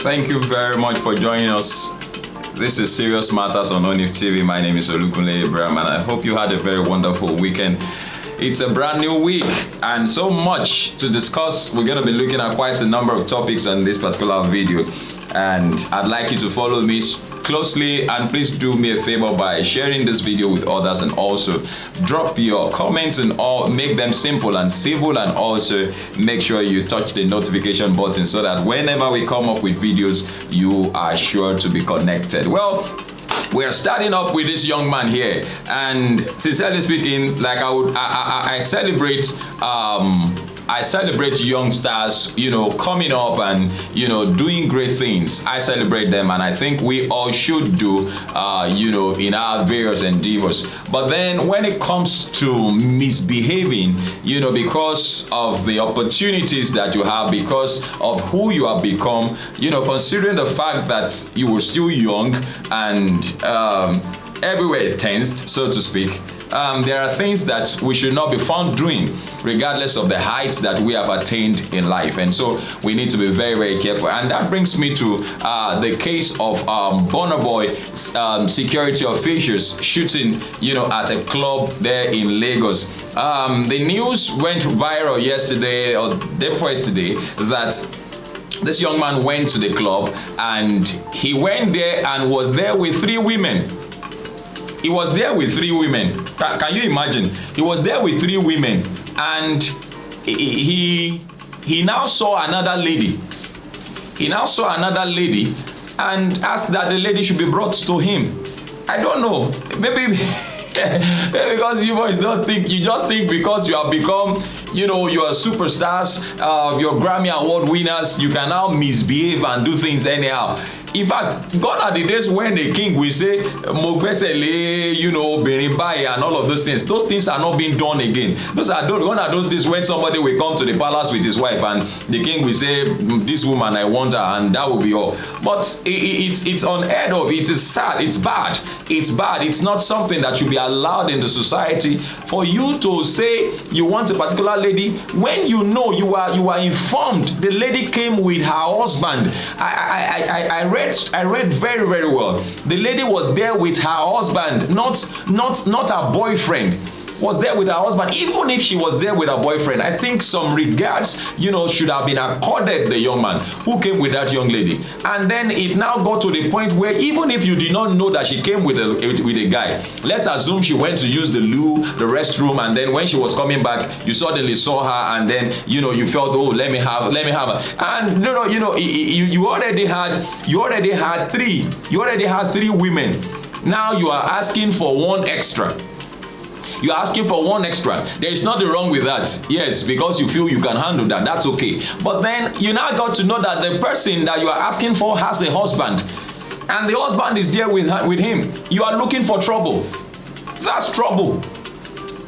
Thank you very much for joining us. This is Serious Matters on ONIF TV. My name is Olukunle Abraham, and I hope you had a very wonderful weekend. It's a brand new week and so much to discuss. We're going to be looking at quite a number of topics on this particular video, and I'd like you to follow me closely, and please do me a favor by sharing this video with others, and also drop your comments and all, make them simple and civil, and also make sure you touch the notification button so that whenever we come up with videos, you are sure to be connected. Well, we're starting up with this young man here, and sincerely speaking, like I celebrate young stars, coming up and doing great things. I celebrate them, and I think we all should do, in our various endeavors. But then when it comes to misbehaving, because of the opportunities that you have, because of who you have become, considering the fact that you were still young and everywhere is tensed, so to speak. There are things that we should not be found doing, regardless of the heights that we have attained in life, and so we need to be very, very careful. And that brings me to the case of Burna Boy security officials shooting, at a club there in Lagos. The news went viral yesterday or day before yesterday that this young man went to the club, and he went there and was there with three women. He was there with three women. Can you imagine? He was there with three women, and he now saw another lady. He now saw another lady and asked that the lady should be brought to him. I don't know. Maybe because you boys don't think, you just think because you have become, you are superstars, you're Grammy Award winners, you can now misbehave and do things anyhow. In fact, gone are the days when the king will say, Mogbesele, Beribai, and all of those things. Those things are not being done again. Gone are those days when somebody will come to the palace with his wife, and the king will say, this woman, I want her, and that will be all. But it's unheard of. It is sad. It's bad. It's bad. It's not something that should be allowed in the society. For you to say you want a particular lady, when you are informed the lady came with her husband. I read very, very well. The lady was there with her husband, not her boyfriend. Was there with her husband. Even if she was there with her boyfriend, I think some regards, should have been accorded the young man who came with that young lady. And then it now got to the point where even if you did not know that she came with a guy, let's assume she went to use the loo, the restroom, and then when she was coming back, you suddenly saw her, and then you felt, oh, let me have her. And you already had three women. Now you are asking for one extra. You're asking for one extra. There is nothing wrong with that. Yes, because you feel you can handle that. That's okay. But then you now got to know that the person that you are asking for has a husband, and the husband is there with him. You are looking for trouble. That's trouble.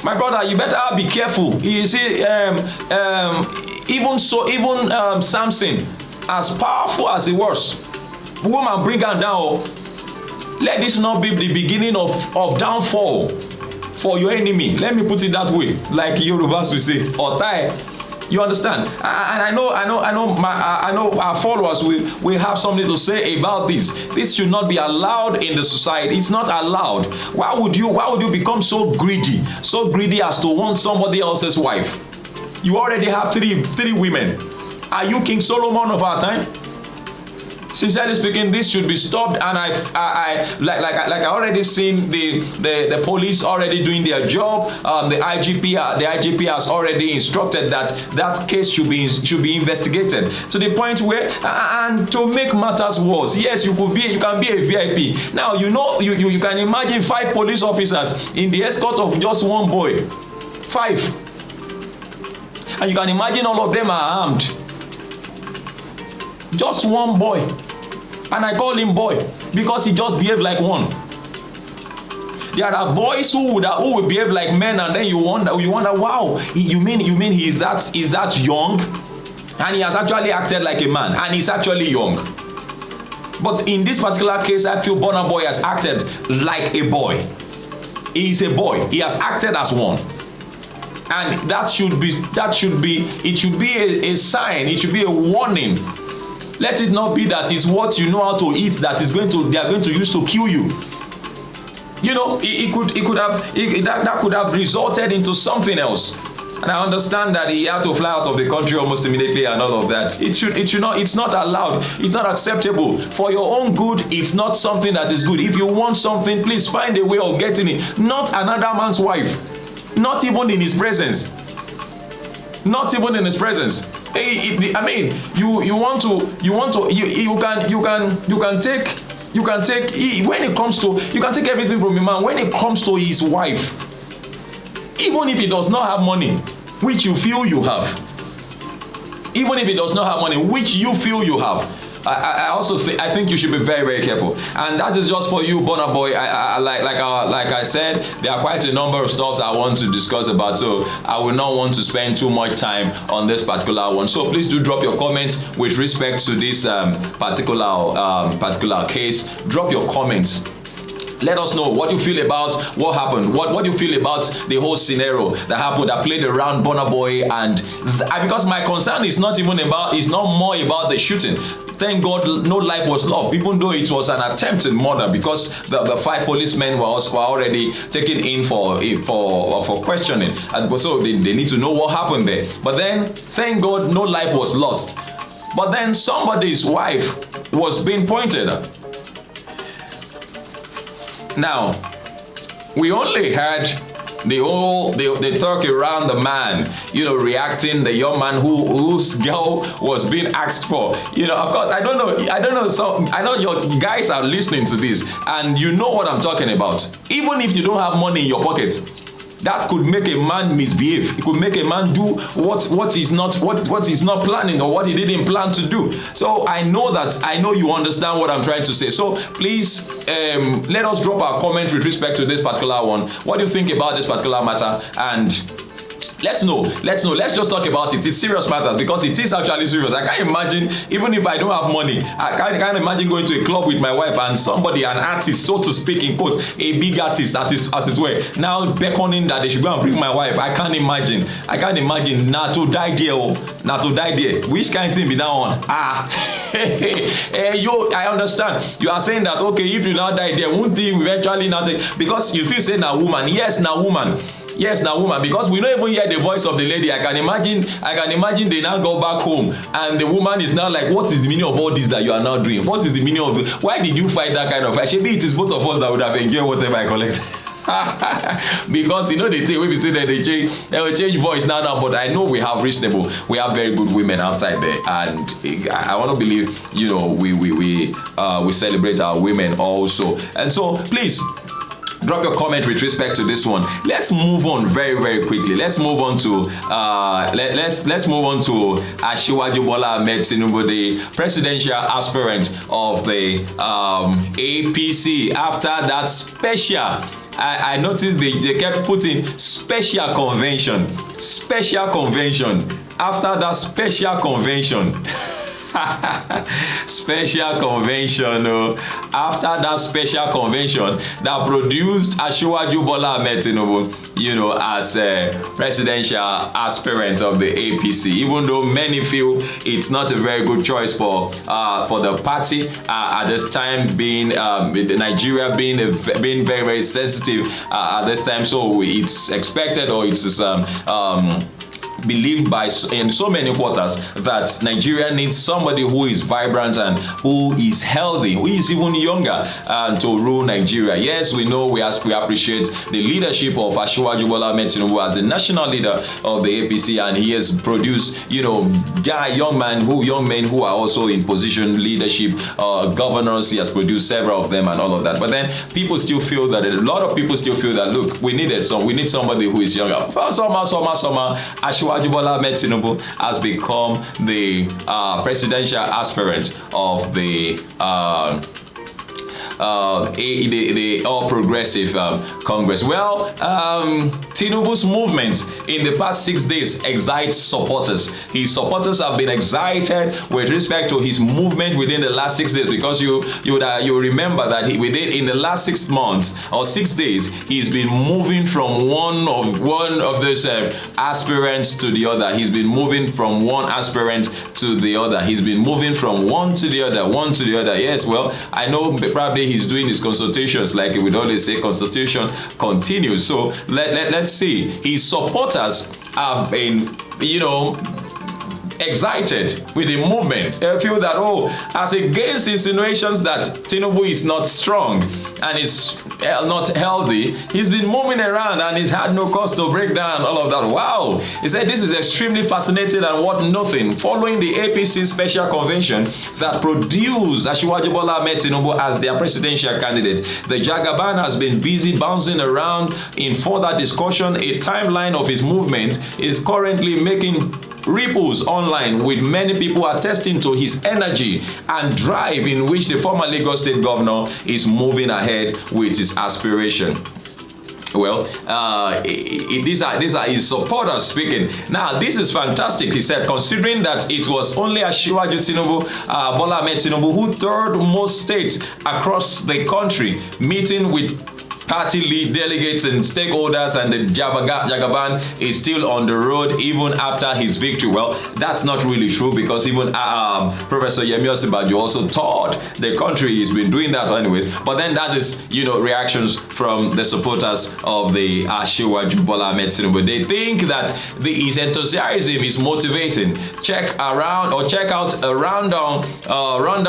My brother, you better be careful. You see, even Samson, as powerful as he was, woman bring her down. Let this not be the beginning of downfall for your enemy. Let me put it that way, like Yorubas will say, Otai. You understand? And I know our followers will have something to say about this. This should not be allowed in the society. It's not allowed. Why would you become so greedy as to want somebody else's wife? You already have three women. Are you King Solomon of our time? Sincerely speaking, this should be stopped, and I already seen the police already doing their job. The IGP has already instructed that case should be investigated to the point where, and to make matters worse, yes, you can be a VIP. Now you can imagine 5 police officers in the escort of just one boy, 5, and you can imagine all of them are armed. Just one boy, and I call him boy because he just behaved like one. There are boys who will behave like men, and then you wonder, wow, you mean he is that young, and he has actually acted like a man, and he's actually young. But in this particular case, I feel Burna Boy has acted like a boy. He is a boy. He has acted as one. And it should be a sign, it should be a warning Let it not be that is what you know how to eat that is going to, they are going to use to kill you. You know, that could have resulted into something else. And I understand that he had to fly out of the country almost immediately and all of that. It should not, it's not allowed. It's not acceptable. For your own good, it's not something that is good. If you want something, please find a way of getting it. Not another man's wife. Not even in his presence. Not even in his presence. I mean, you can take when it comes to, you can take everything from a man. When it comes to his wife, even if he does not have money, which you feel you have, even if he does not have money, which you feel you have, I think you should be very, very careful. And that is just for you, Burna Boy. Like I said, there are quite a number of stuffs I want to discuss about, so I will not want to spend too much time on this particular one. So please do drop your comments with respect to this particular case. Drop your comments. Let us know what you feel about what happened. What you feel about the whole scenario that happened, that played around Burna Boy, and because my concern is not more about the shooting. Thank God no life was lost, even though it was an attempted murder, because the 5 policemen were already taken in for questioning, and so they need to know what happened there. But then thank God no life was lost. But then somebody's wife was being pointed at. Now, we only heard the talk around the man, reacting, the young man whose girl was being asked for. Of course, I don't know. So I know your guys are listening to this, and you know what I'm talking about. Even if you don't have money in your pocket, that could make a man misbehave. It could make a man do what he's not planning, or what he didn't plan to do. So I know you understand what I'm trying to say. So please let us drop our comment with respect to this particular one. What do you think about this particular matter? And let's know. Let's just talk about it. It's serious matters, because it is actually serious. I can't imagine, even if I don't have money, I can't imagine going to a club with my wife and somebody, an artist, so to speak, in quotes, a big artist as it were, now beckoning that they should go and bring my wife. I can't imagine. Not to die there. Which kind of thing be that one? I understand. You are saying that, okay, if you now die there, won't he eventually not take, because you feel say na woman. Yes, na woman. Because we don't even hear the voice of the lady. I can imagine they now go back home and the woman is now like, what is the meaning of all this that you are now doing? What is the meaning of it? Why did you fight that kind of fight? Maybe it is both of us that would have enjoyed whatever I collect. Because they take, when we say that they will change voice now, but I know we have very good women outside there, and I want to believe we celebrate our women also. And so please drop your comment with respect to this one. Let's move on very, very quickly. Let's move on to Asiwaju Bola Ahmed Tinubu, the presidential aspirant of the APC. After that special, I noticed they kept putting special convention. After that special convention. Special convention. After that special convention that produced Asiwaju Bola Ahmed Tinubu, as a presidential aspirant of the APC, even though many feel it's not a very good choice for the party at this time, being Nigeria being very, very sensitive at this time, so it's expected, or it's believed in so many quarters, that Nigeria needs somebody who is vibrant and who is healthy, who is even younger, to rule Nigeria. Yes, we know we appreciate the leadership of Asiwaju Bola Ahmed Tinubu as the national leader of the APC, and he has produced, young men who are also in position leadership, governors. He has produced several of them and all of that. But then a lot of people still feel that, look, we need somebody who is younger. Somehow, Asiwaju Bola Ahmed Tinubu has become the presidential aspirant of the the All Progressive Congress. Well, Tinubu's movement in the past 6 days excites supporters. His supporters have been excited with respect to his movement within the last 6 days, because you remember that in the last 6 months or 6 days, he's been moving from one of those aspirants to the other. He's been moving from one aspirant to the other. He's been moving from one to the other, one to the other. Yes, well, I know probably he's doing his consultations, like we always say, consultation continues. So let's see. His supporters have been, excited with the movement. They feel that, as against insinuations that Tinubu is not strong and is not healthy, he's been moving around and he's had no cause to break down all of that. Wow. He said this is extremely fascinating and worth nothing. Following the APC special convention that produced Asiwaju Bola Ahmed Tinubu as their presidential candidate, the Jagaban has been busy bouncing around in further discussion. A timeline of his movement is currently making ripples online, with many people attesting to his energy and drive in which the former Lagos State governor is moving ahead with his aspiration. Well, these are his supporters speaking. Now, this is fantastic, he said, considering that it was only Asiwaju Tinubu, Bola Ahmed Tinubu, who toured most states across the country, meeting with party lead delegates and stakeholders, and the Jagaban is still on the road even after his victory. Well, that's not really true, because even Professor Yemi Osinbajo also toured the country. He's been doing that anyways. But then that is, reactions from the supporters of the Asiwaju Bola Ahmed Tinubu. They think that his enthusiasm is motivating. Check out a rundown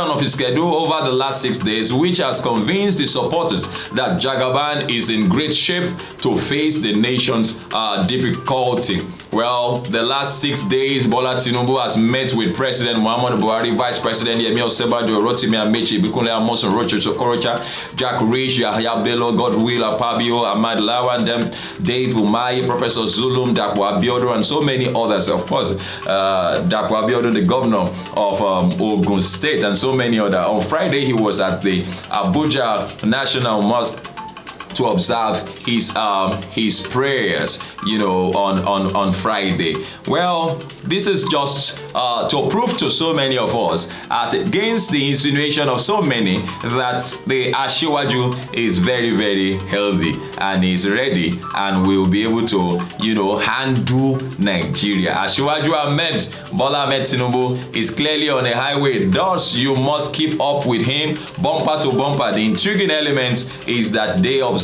of his schedule over the last 6 days, which has convinced the supporters that Jagaban is in great shape to face the nation's difficulty. Well, the last 6 days, Bola Tinubu has met with President Muhammadu Buhari, Vice President Yemi Osinbajo, Rotimi Amechi, Bikunle Amosun, Rocha Okorocha, Jack Risch, Yahya Bello, Godwill Akpabio, Ahmad Lawan, Dave Umahi, Professor Zulum, Dapo Abiodun, and so many others. Of course, Dapo Abiodun, the governor of Ogun State, and so many others. On Friday, he was at the Abuja National Mosque to observe his prayers, on Friday. Well, this is just to prove to so many of us, as against the insinuation of so many, that the Asiwaju is very, very healthy and is ready and will be able to, handle Nigeria. Asiwaju Bola Ahmed Tinubu is clearly on a highway. Thus, you must keep up with him, bumper to bumper. The intriguing element is that they observed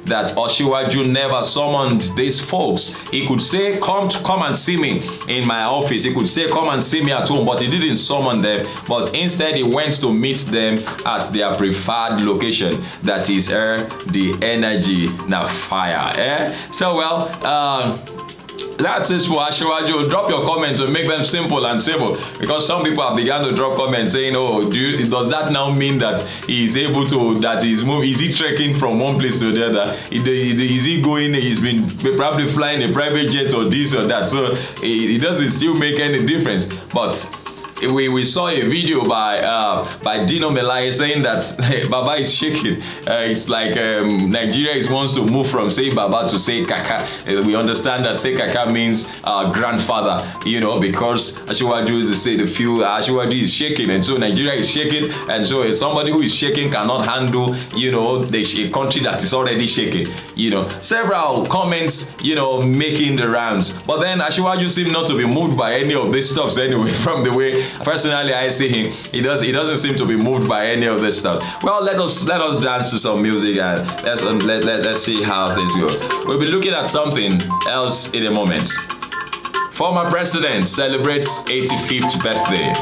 that Asiwaju never summoned these folks. He could say, come and see me in my office. He could say, come and see me at home, but he didn't summon them. But instead, he went to meet them at their preferred location. That is the energy, now fire. So, well, that's it for Asiwaju. Drop your comments and make them simple and simple, because some people have begun to drop comments saying, does that now mean that he is able to, that he's moving, is he trekking from one place to the other? Is he going, he's been probably flying a private jet or this or that, so it doesn't still make any difference. But we saw a video by Dino Melai saying that Baba is shaking. It's like Nigeria wants to move from say Baba to say Kaka. We understand that say Kaka means grandfather, because Asiwaju, Asiwaju is shaking, and so Nigeria is shaking, and so somebody who is shaking cannot handle, a country that is already shaking. Several comments, making the rounds. But then Asiwaju seemed not to be moved by any of these stuffs anyway, from the way personally I see him. He doesn't seem to be moved by any of this stuff. Well, let us dance to some music and let's see how things go. We'll be looking at something else in a moment. Former president celebrates 85th birthday.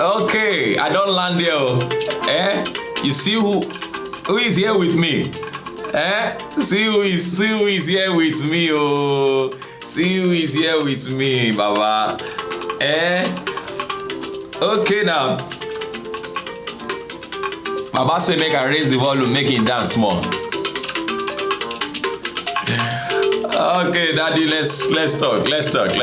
Okay, I don't land there. You see who is here with me? See who is here with me? See who is here with me, Baba. Okay now. Baba say make I raise the volume, make it dance more. Okay, Daddy, let's talk. Let's talk.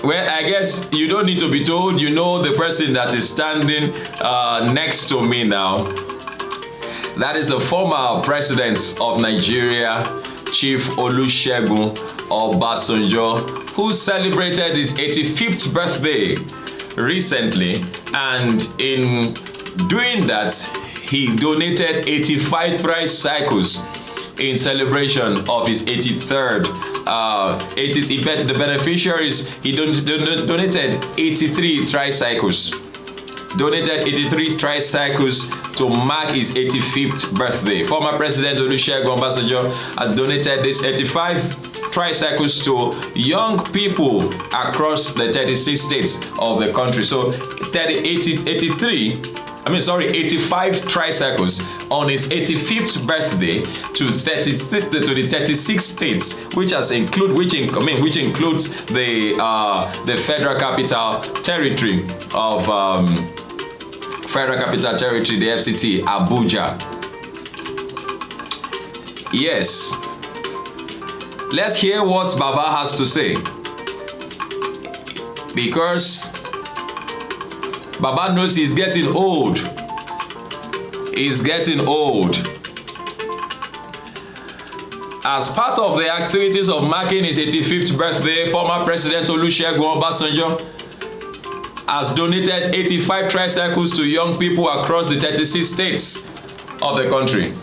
Well, I guess you don't need to be told. You know the person that is standing next to me now. That is the former president of Nigeria, Chief Olusegun Obasanjo, who celebrated his 85th birthday recently, and in doing that, he donated 85 tricycles in celebration of his 83rd. The beneficiaries, he donated 83 tricycles. Donated 83 tricycles to mark his 85th birthday. Former President Olusegun Obasanjo has donated these 85 tricycles to young people across the 36 states of the country. So 85 tricycles on his 85th birthday to the 36 states, which includes the Federal Capital Territory of the FCT, Abuja. Yes. Let's hear what Baba has to say. Because Baba knows he's getting old. He's getting old. As part of the activities of marking his 85th birthday, former President Olusegun Obasanjo has donated 85 tricycles to young people across the 36 states of the country.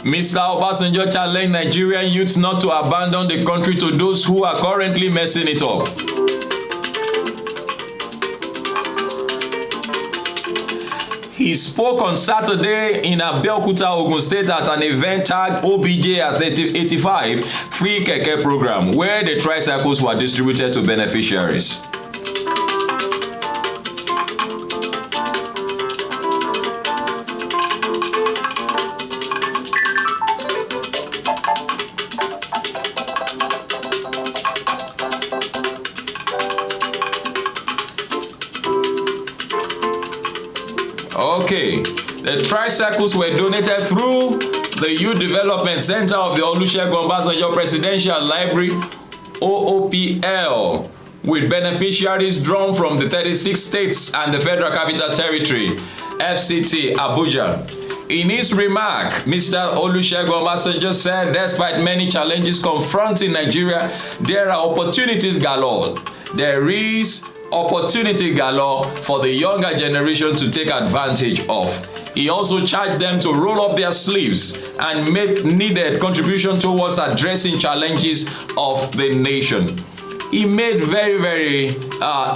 Mr. Obasanjo challenged Nigerian youths not to abandon the country to those who are currently messing it up. He spoke on Saturday in Abeokuta, Ogun State at an event tagged OBJ at 85 Free Keke program, where the tricycles were distributed to beneficiaries. Okay, the tricycles were donated through the Youth Development Center of the Olusegun Obasanjo Presidential Library, OOPL, with beneficiaries drawn from the 36 states and the Federal Capital Territory, FCT, Abuja. In his remark, Mr. Olusegun Obasanjo said, despite many challenges confronting Nigeria, there are opportunities galore. There is opportunity galore for the younger generation to take advantage of. He also charged them to roll up their sleeves and make needed contribution towards addressing challenges of the nation. He made very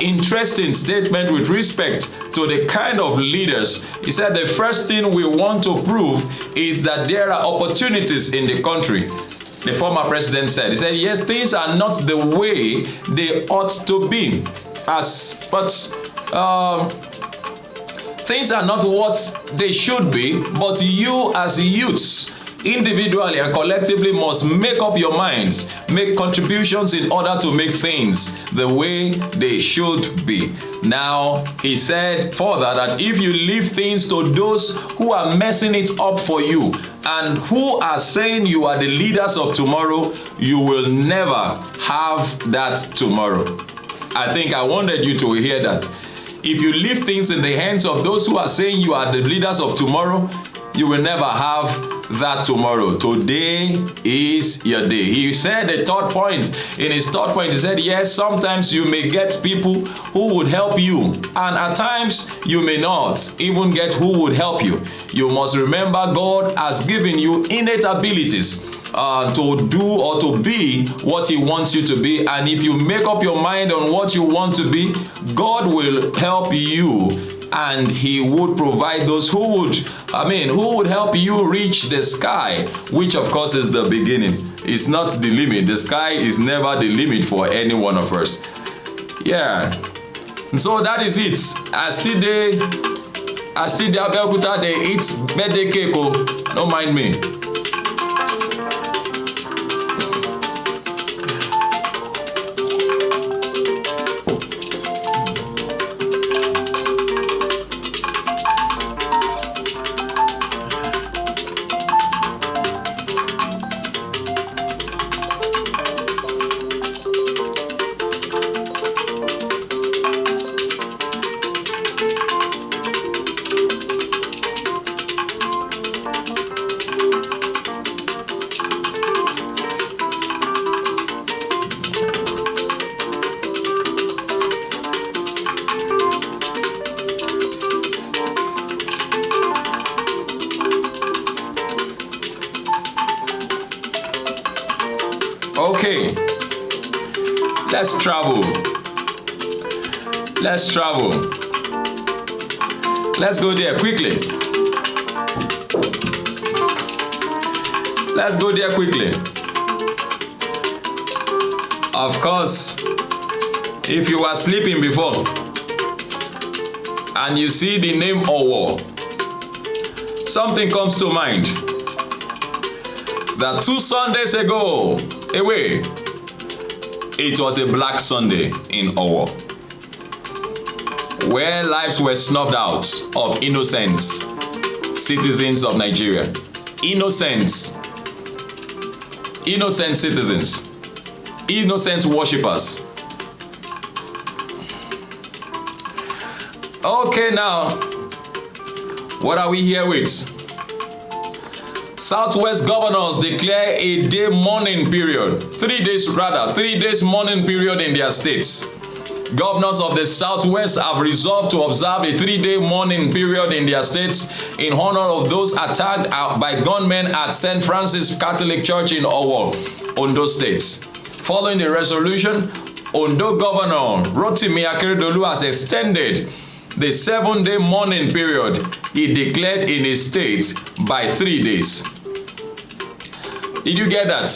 interesting statement with respect to the kind of leaders. He said the first thing we want to prove is that there are opportunities in the country. The former president said, he said, yes, things are not the way they ought to be. Things are not what they should be, but you as youths, individually and collectively, must make up your minds, make contributions in order to make things the way they should be. Now, he said further that if you leave things to those who are messing it up for you and who are saying you are the leaders of tomorrow, you will never have that tomorrow. I think I wanted you to hear that. If you leave things in the hands of those who are saying you are the leaders of tomorrow, you will never have that tomorrow. Today is your day. He said the third point. In his third point, he said, yes, sometimes you may get people who would help you, and at times you may not even get who would help you. You must remember God has given you innate abilities to do or to be what he wants you to be, and if you make up your mind on what you want to be, God will help you, and he would provide those who would help you reach the sky, which of course is the beginning. It's not the limit. The sky is never the limit for any one of us. Yeah. So that is it. I still dey Abeokuta dey eat birthday cake o. Don't mind me. Okay, let's travel. Let's go there quickly. Of course, if you were sleeping before and you see the name Owo, something comes to mind. That 2 Sundays ago, it was a Black Sunday in Owo, where lives were snuffed out of innocent citizens of Nigeria. Innocent citizens, innocent worshippers. Okay, now, what are we here with? Southwest governors declare a day mourning period, 3 days mourning period in their states. Governors of the Southwest have resolved to observe a 3-day mourning period in their states in honor of those attacked by gunmen at St. Francis Catholic Church in Owo, Ondo State. Following the resolution, Ondo Governor Rotimi Akeredolu has extended the 7-day mourning period he declared in his state by 3 days. Did you get that?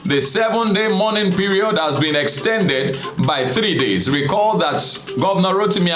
The 7-day mourning period has been extended by 3 days. Recall that Governor Rotimi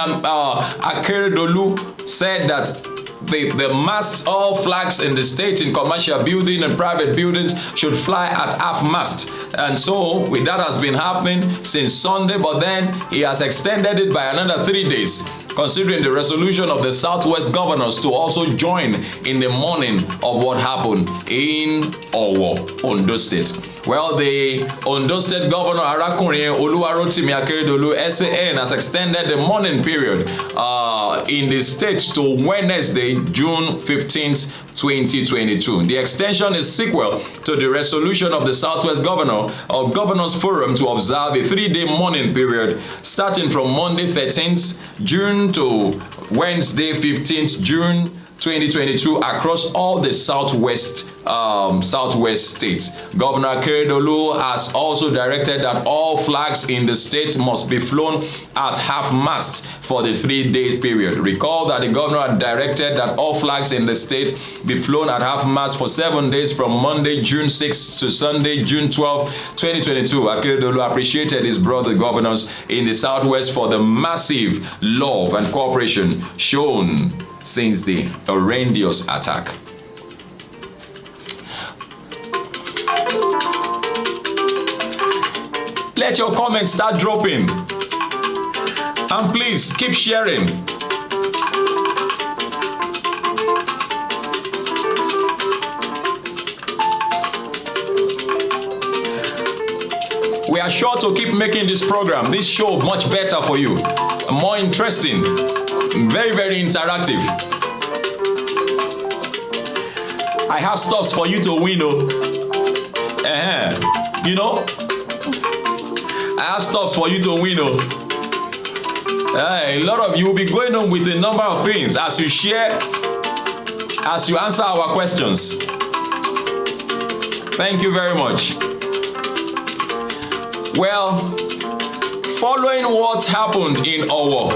Akeredolu said that the masts, all flags in the state, in commercial building and private buildings, should fly at half-mast. And so that has been happening since Sunday, but then he has extended it by another 3 days, considering the resolution of the Southwest governors to also join in the mourning of what happened in Owo, Ondo State. Well, the Ondo State Governor Arakunrin Oluwarotimi Akeredolu SAN has extended the mourning period in the state to Wednesday, June 15th, 2022. The extension is sequel to the resolution of the Southwest Governors Forum to observe a 3-day mourning period starting from Monday 13th June to Wednesday 15th June 2022 across all the Southwest states. Governor Akeredolu has also directed that all flags in the state must be flown at half-mast for the 3-day period. Recall that the governor had directed that all flags in the state be flown at half-mast for 7 days from Monday, June 6th to Sunday, June 12th, 2022. Akeredolu appreciated his brother governors in the Southwest for the massive love and cooperation shown since the horrendous attack. Let your comments start dropping, and please keep sharing. We are sure to keep making this program, this show, much better for you, more interesting, very, very interactive. I have stuffs for you to win, you know, I have stuffs for you to win, a lot of you will be going on with a number of things as you share, as you answer our questions. Thank you very much. Well, following what happened in Owo,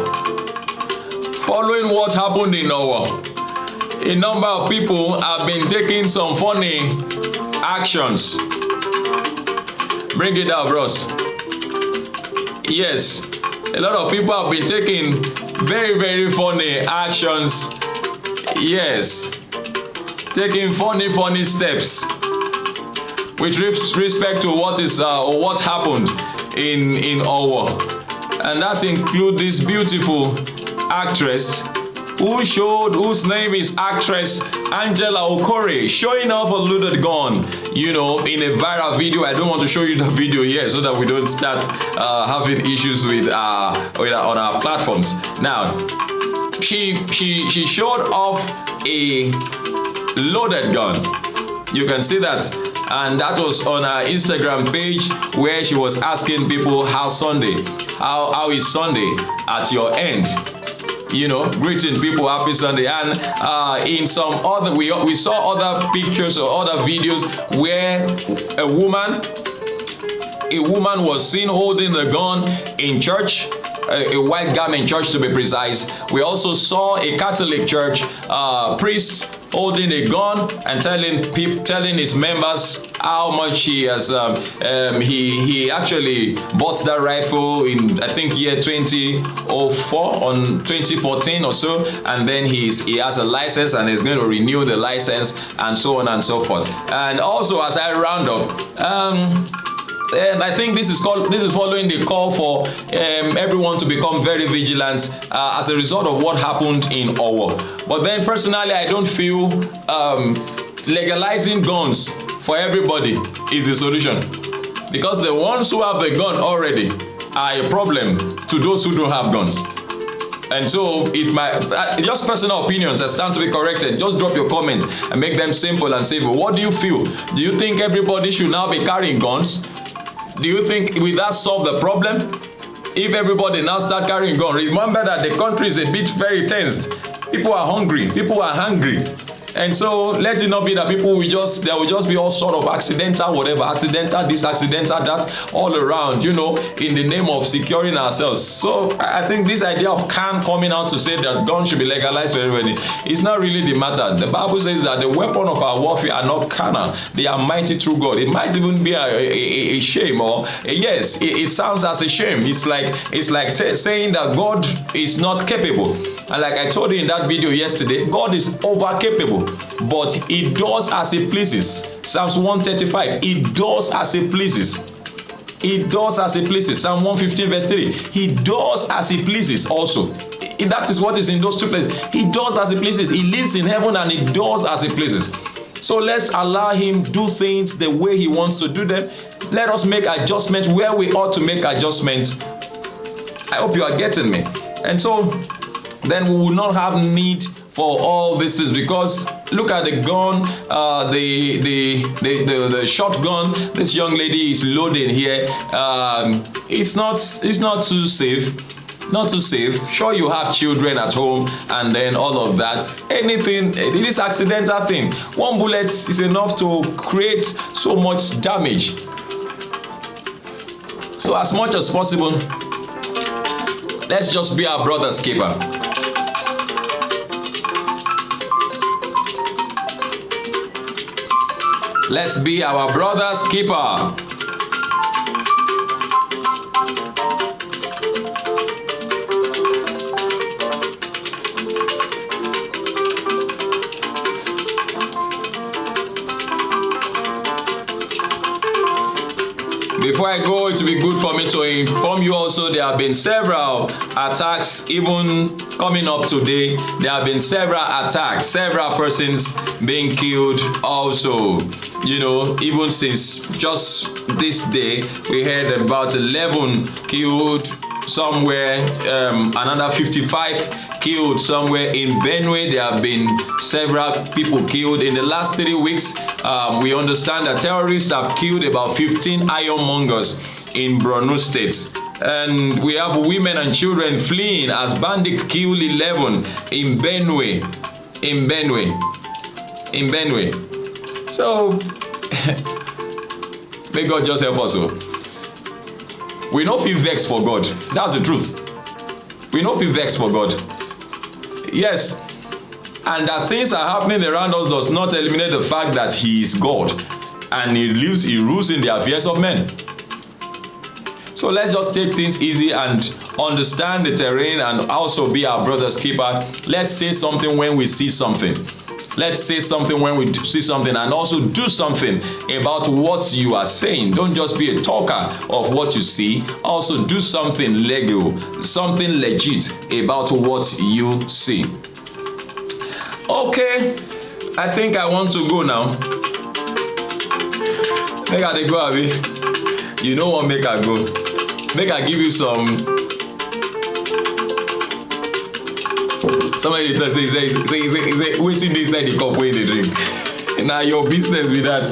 a number of people have been taking some funny actions. Bring it up, bros. Yes, A lot of people have been taking very, very funny actions. Yes, taking funny steps with respect to what is or what happened in Owo, and that includes this beautiful actress whose name is actress Angela Okore, showing off a loaded gun, you know, in a viral video. I don't want to show you the video here so that we don't start having issues with on our platforms. Now, she showed off a loaded gun. You can see that, and that was on her Instagram page, where she was asking people how is Sunday at your end. You know, greeting people happy Sunday. And in some other, we saw other pictures or other videos where a woman was seen holding the gun in church, a white garment church to be precise. We also saw a Catholic church priest holding a gun and telling his members how much he has he actually bought that rifle in, I think, year 2014 or so, and then he has a license and is going to renew the license and so on and so forth. And also, as I round up, and I think this is following the call for everyone to become very vigilant as a result of what happened in Owo. But then personally, I don't feel legalizing guns for everybody is the solution, because the ones who have the gun already are a problem to those who don't have guns. And so it might just personal opinions that stand to be corrected. Just drop your comment and make them simple and simple. What do you feel? Do you think everybody should now be carrying guns? Do you think will that solve the problem? If everybody now start carrying guns, remember that the country is a bit very tensed. People are hungry. People are hungry. And so let it not be that there will just be all sort of accidental whatever, accidental this, accidental that, all around, you know, in the name of securing ourselves. So I think this idea of Khan coming out to say that guns should be legalized for everybody is not really the matter. The Bible says that the weapon of our warfare are not carnal, they are mighty through God. It might even be a shame, or yes, it sounds as a shame. It's like saying that God is not capable. And like I told you in that video yesterday, God is over capable, but he does as he pleases. Psalms 135, he does as he pleases. He does as he pleases. Psalm 115 verse 3, he does as he pleases also. That is what is in those two places. He does as he pleases. He lives in heaven and he does as he pleases. So let's allow him do things the way he wants to do them. Let us make adjustments where we ought to make adjustments. I hope you are getting me. And so then we will not have need for all these things, because look at the gun, the shotgun this young lady is loading here. It's not too safe. Not too safe. Sure, you have children at home and then all of that. Anything, it is accidental thing. One bullet is enough to create so much damage. So as much as possible, let's just be our brother's keeper. Let's be our brother's keeper. Before I go, it will be good for me to inform you also there have been several attacks even coming up today. There have been several attacks, several persons being killed also. You know, even since just this day, we heard about 11 killed somewhere, another 55 killed somewhere in Benue. There have been several people killed in the last 3 weeks. We understand that terrorists have killed about 15 ironmongers in Burna State. And we have women and children fleeing as bandits killed 11 in Benue. So, may God just help us. We don't feel vexed for God. That's the truth. We don't feel vexed for God. Yes. And that things are happening around us does not eliminate the fact that He is God and He rules in the affairs of men. So let's just take things easy and understand the terrain and also be our brother's keeper. Let's say something when we see something. Let's say something when we see something, and also do something about what you are saying. Don't just be a talker of what you see. Also do something legal, something legit about what you see. Okay, I think I want to go now. Make I dey go, abi? You know what? Make I go. Make I give you some. Somebody say, waiting inside the cup when they drink. Now your business with that.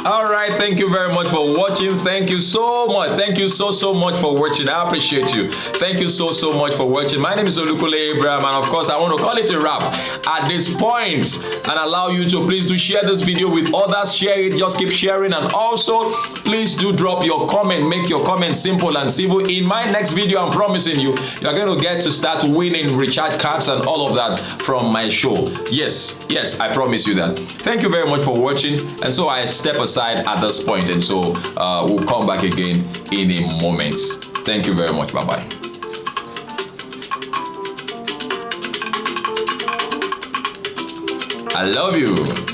All right, thank you very much for watching. Thank you so much. Thank you so much for watching. I appreciate you. Thank you so much for watching. My name is Olukule Abraham, and of course I want to call it a wrap at this point and allow you to please do share this video with others. Share it, just keep sharing, and also please do drop your comment. Make your comment simple and civil. In my next video, I'm promising you, you're going to get to start winning recharge cards and all of that from my show. Yes, I promise you that. Thank you very much for watching, and so I step aside at this point, and so we'll come back again in a moment. Thank you very much. Bye bye. I love you.